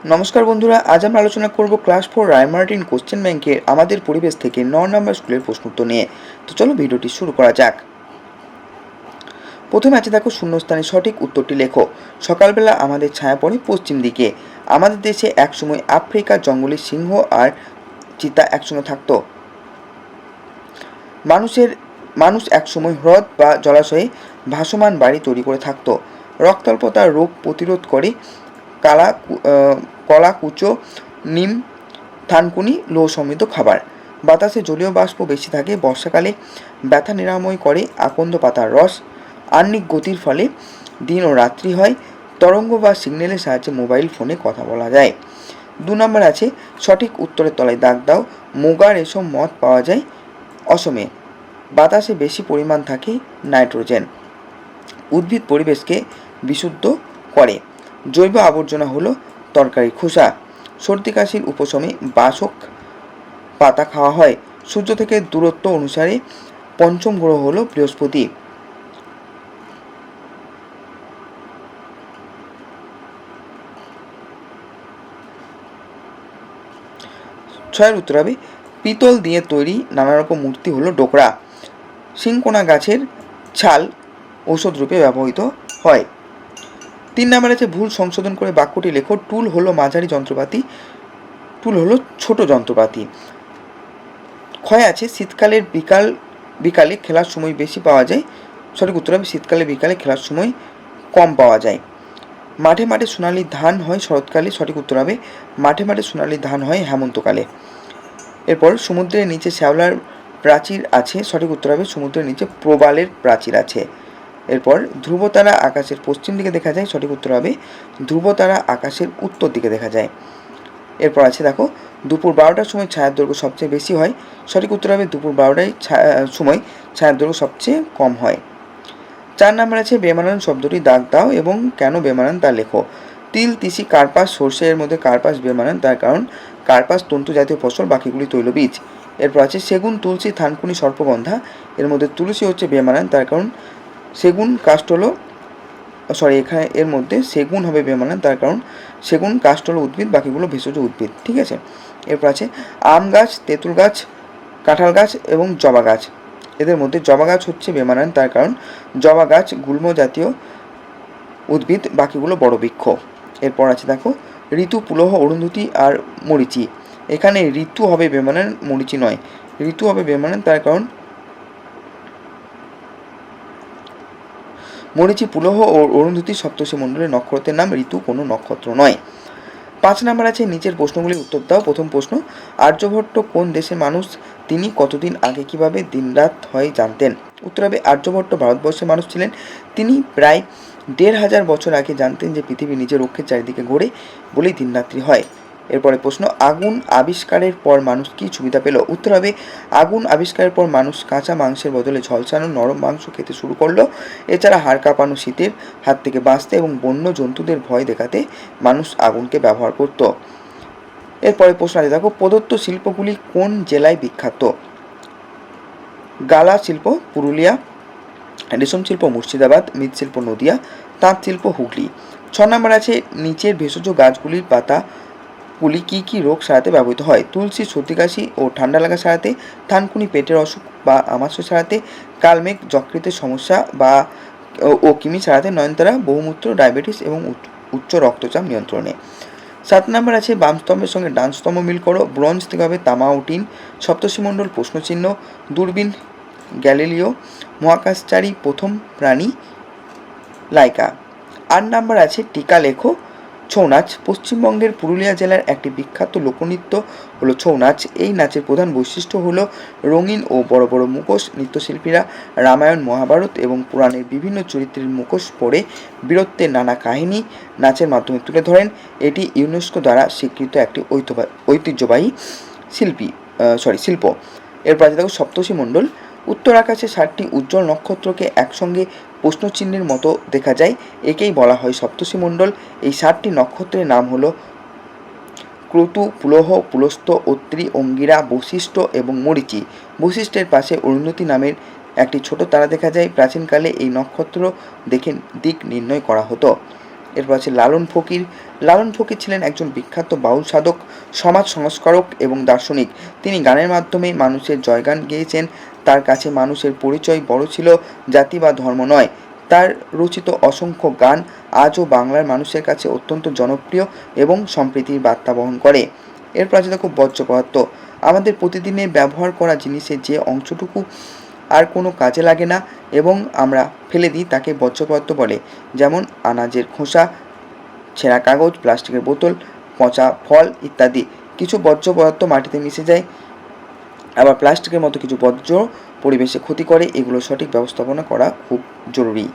নমস্কার বন্ধুরা, আজ আমরা আলোচনা করব ক্লাস 4 রায়মার্টিন কোশ্চেন ব্যাংকের আমাদের পরিবেশ থেকে 9 নম্বর স্কুলের প্রশ্ন উত্তর নিয়ে। তো চলো ভিডিওটি শুরু করা যাক। প্রথমে আছে দেখো, শূন্যস্থানে সঠিক উত্তরটি লেখো। সকালবেলা আমাদের ছায়া পড়ে পশ্চিম দিকে। আমাদের দেশে একসময় আফ্রিকার জঙ্গলে সিংহ আর চিতা একসঙ্গে থাকতো। মানুষ একসময় হ্রদ বা জলাশয়ে ভাসমান বাড়ি তৈরি করে থাকতো। রক্তাল্পতা রোগ প্রতিরোধ করে কলাকুচো, নিম, থানকুনি লৌহ সমৃদ্ধ খাবার। বাতাসে জলীয় বাষ্প বেশি থাকে। বর্ষাকালে ব্যথা নিরাময় করে আকন্দ পাতার রস। আহ্নিক গতির ফলে দিন ও রাত্রি হয়। তরঙ্গ বা সিগন্যালের সাহায্যে মোবাইল ফোনে কথা বলা যায়। 2 নম্বর আছে, সঠিক উত্তরের তলায় দাগ দাও। মুগা রেশম মদ পাওয়া যায় অসমে। বাতাসে বেশি পরিমাণ থাকে নাইট্রোজেন। উদ্ভিদ পরিবেশকে বিশুদ্ধ করে। জৈব আবর্জনা হলো তরকারি খোসা। সর্দি কাশির উপশমে বাসক পাতা খাওয়া হয়। সূর্য থেকে দূরত্ব অনুসারে পঞ্চম গ্রহ হলো বৃহস্পতি। ছয়ের উত্তর হবে, পিতল দিয়ে তৈরি নানা রকম মূর্তি হলো ডোকরা। সিংকোনা গাছের ছাল ঔষধ রূপে ব্যবহৃত হয়। 3 নম্বর আছে, ভুল সংশোধন করে বাক্যটি লেখো। টুল হলো মাঝারি যন্ত্রপাতি, টুল হলো ছোট যন্ত্রপাতি। ক্ষয় আছে, শীতকালের বিকালে খেলার সময় বেশি পাওয়া যায়। সঠিক উত্তর হবে, শীতকালে বিকালে খেলার সময় কম পাওয়া যায়। মাঠে মাঠে সোনালি ধান হয় শরৎকালে। সঠিক উত্তর হবে, মাঠে মাঠে সোনালি ধান হয় হেমন্তকালে। এরপর সমুদ্রের নিচে শ্যাওলার প্রাচীর আছে। সঠিক উত্তর হবে, সমুদ্রের নিচে প্রবালের প্রাচীর আছে। এরপর ধ্রুবতারা আকাশের পশ্চিম দিকে দেখা যায়। সঠিক উত্তর হবে, ধ্রুবতারা আকাশের উত্তর দিকে দেখা যায়। এরপর আছে দেখো, দুপুর 12টার সময় ছায়ার দৈর্ঘ্য সবচেয়ে বেশি হয়। সঠিক উত্তর হবে, দুপুর 12টায় সময় ছায়ার দৈর্ঘ্য সবচেয়ে কম হয়। 4 নম্বর আছে, বেমানান শব্দটি দাগ দাও এবং কেন বেমানান তা লেখো। তিল, তিসি, কার্পাস, সর্ষে, এর মধ্যে কার্পাস বেমানান, তার কারণ কার্পাস তন্তু জাতীয় ফসল, বাকিগুলি তৈলবীজ। এরপর আছে সেগুন, তুলসী, থানকুনি, সর্পগন্ধা, এর মধ্যে তুলসী হচ্ছে বেমানান, তার কারণ সেগুন কাষ্ঠ হলো এখানে এর মধ্যে সেগুন হবে বেমানান, তার কারণ সেগুন কাষ্ঠ হলো উদ্ভিদ, বাকিগুলো ভেষজ উদ্ভিদ। ঠিক আছে। এরপর আছে আম গাছ, তেঁতুল গাছ, কাঁঠাল গাছ এবং জবা গাছ। এদের মধ্যে জবা গাছ হচ্ছে বেমানান, তার কারণ জবা গাছ গুল্ম জাতীয় উদ্ভিদ, বাকিগুলো বড় বৃক্ষ। এরপর আছে দেখো, ঋতু, পুলহ, অরুন্ধতী আর মরিচি। এখানে ঋতু হবে বেমানান, মরিচি নয়। ঋতু হবে বেমানান, তার কারণ মরিচি, পুলহ ও অরুন্ধতী সপ্তর্ষি মণ্ডলের নক্ষত্রের নাম, ঋতু কোনো নক্ষত্র নয়। 5 নম্বর আছে, নিচের প্রশ্নগুলির উত্তর দাও। প্রথম প্রশ্ন, আর্যভট্ট কোন দেশের মানুষ? তিনি কতদিন আগে কিভাবে দিনরাত হয় জানতেন? উত্তর হবে, আর্যভট্ট ভারতবর্ষের মানুষ ছিলেন। তিনি প্রায় 1500 বছর আগে জানতেন যে পৃথিবী নিজের অক্ষের চারিদিকে ঘোরে বলেই দিনরাত্রি হয়। এরপরে প্রশ্ন, আগুন আবিষ্কারের পর মানুষ কি সুবিধা পেল? উত্তর হবে, আগুন আবিষ্কারের পর মানুষ কাঁচা মাংসের বদলে ঝলসানো নরম মাংস খেতে শুরু করলো। এছাড়া হাড় কাঁপানো শীতের হাত থেকে বাঁচতে এবং বন্য জন্তুদের ভয় দেখাতে মানুষ আগুনকে ব্যবহার করত। এরপরে প্রশ্ন আছে দেখো, প্রদত্ত শিল্পগুলি কোন জেলায় বিখ্যাত? গালা শিল্প পুরুলিয়া, রেশম শিল্প মুর্শিদাবাদ, মৃৎশিল্প নদিয়া, তাঁত শিল্প হুগলি। 6 নম্বর আছে, নিচের ভেষজ গাছগুলির পাতাগুলি কী কী রোগ সারাতে ব্যবহৃত হয়? তুলসী সর্দি কাশি ও ঠান্ডা লাগা সারাতে, থানকুনি পেটের অসুখ বা আমাশয় সারাতে, কালমেঘ যকৃতের সমস্যা ও কিমি সারাতে, নয়নতারা বহুমূত্র, ডায়াবেটিস এবং উচ্চ রক্তচাপ নিয়ন্ত্রণে। 7 নম্বর আছে, বাম স্তম্ভের সঙ্গে ডান স্তম্ভ মিল করো। ব্রোঞ্জ থেকে হবে তামা ও টিন। সপ্তর্ষিমণ্ডল প্রশ্নচিহ্ন। দূরবীন গ্যালিলিও। মহাকাশচারী প্রথম প্রাণী লাইকা। 8 নম্বর আছে, টিকা লেখো। ছৌ নাচ পশ্চিমবঙ্গের পুরুলিয়া জেলার একটি বিখ্যাত লোকনৃত্য হলো ছৌ নাচ। এই নাচের প্রধান বৈশিষ্ট্য হলো রঙিন ও বড় বড় মুখোশ। নৃত্যশিল্পীরা রামায়ণ, মহাভারত এবং পুরাণের বিভিন্ন চরিত্রের মুখোশ পরে বীরত্বের নানা কাহিনী নাচের মাধ্যমে তুলে ধরেন। এটি ইউনেস্কো দ্বারা স্বীকৃত একটি ঐতিহ্যবাহী শিল্প। এরপর আছে দেখো, সপ্তর্ষি মণ্ডল। উত্তর আকাশে 7টি উজ্জ্বল নক্ষত্রকে একসঙ্গে প্রশ্নচিহ্নের মতো দেখা যায়, একেই বলা হয় সপ্তর্ষি মণ্ডল। এই 7টি নক্ষত্রের নাম হলো ক্রতু, পুলহ, পুলস্ত, অত্রি, অঙ্গিরা, বশিষ্ঠ এবং মরিচি। বশিষ্ঠের পাশে অরুন্ধতী নামের একটি ছোট তারা দেখা যায়। প্রাচীনকালে এই নক্ষত্র দেখে দিক নির্ণয় করা হতো। এরপর আছে লালন ফকির। লালন ফকির ছিলেন একজন বিখ্যাত বাউল সাধক, সমাজ সংস্কারক এবং দার্শনিক। তিনি গানের মাধ্যমে মানুষের জয়গান গেয়েছেন। তার কাছে মানুষের পরিচয় বড় ছিল, জাতি বা ধর্ম নয়। তার রচিত অসংখ্য গান আজও বাংলার মানুষের কাছে অত্যন্ত জনপ্রিয় এবং সম্প্রীতির বার্তা বহন করে। এরপর আছে দেখো বর্জ্য পদার্থ। আমাদের প্রতিদিনের ব্যবহার করা জিনিসের যে অংশটুকু আর কোনো কাজে লাগে না এবং আমরা ফেলে দিই তাকে বর্জ্য পদার্থ বলে। যেমন আনাজের খোসা, ছেঁড়া কাগজ, প্লাস্টিকের বোতল, পচা ফল ইত্যাদি। কিছু বর্জ্য পদার্থ মাটিতে মিশে যায়, আবার প্লাস্টিকের মতো কিছু বর্জ্য পরিবেশে ক্ষতি করে। এগুলো সঠিক ব্যবস্থাপনা করা খুব জরুরি।